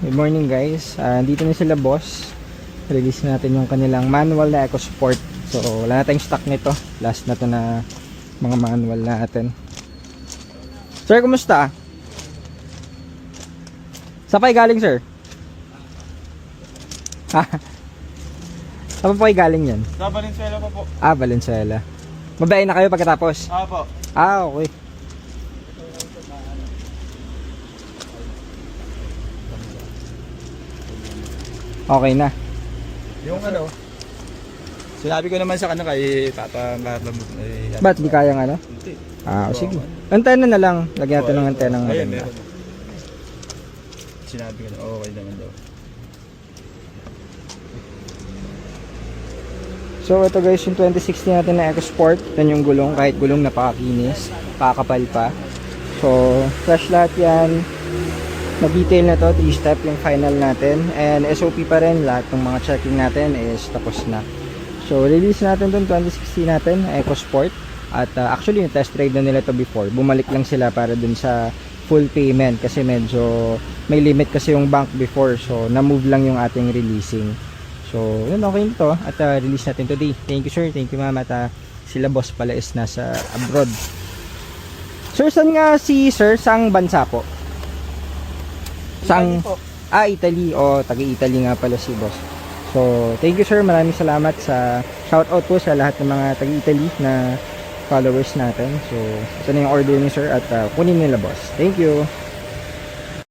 Good morning guys. Dito na sila boss. Release natin yung kanilang manual na EcoSport. So wala na tayong stock nito. Last na to na mga manual natin. Sir, kumusta? Saan kayo galing, sir? Saan po kayo galing yan? Sa Valenzuela pa po. Valenzuela. Mabahay na kayo pagkatapos? Po. Okay. Okay na. Yung ano, sinabi ko naman sa kanya kay Papa Marlon. Ba't di kayang ano? Hindi. Sige. Antena na lang. Lagyan natin ng antena ng Ayun, maganda. meron. Sinabi ko na okay naman daw. So ito guys, yung 2016 natin na EcoSport. Yan yung gulong, kahit gulong napakakinis, pakakapal pa. So fresh lahat yan. Na-detail na to, 3-step yung final natin. And SOP pa rin, lahat ng mga checking natin is tapos na. So release natin dun 2016 natin, EcoSport. At actually yung test drive na nila to before. Bumalik lang sila para dun sa full payment kasi medyo may limit kasi yung bank before. So na-move lang yung ating releasing. So yun, okay nito. At release natin today. Thank you sir, thank you ma'am. At sila boss pala is nasa abroad. Sir, saan nga si sir? Saang bansa po? Sang Italy. Taga-Italy nga pala si boss. So thank you sir, maraming salamat sa shoutout po sa lahat ng mga taga-Italy na followers natin. So ito na yung order ni sir at kunin nila boss. Thank you.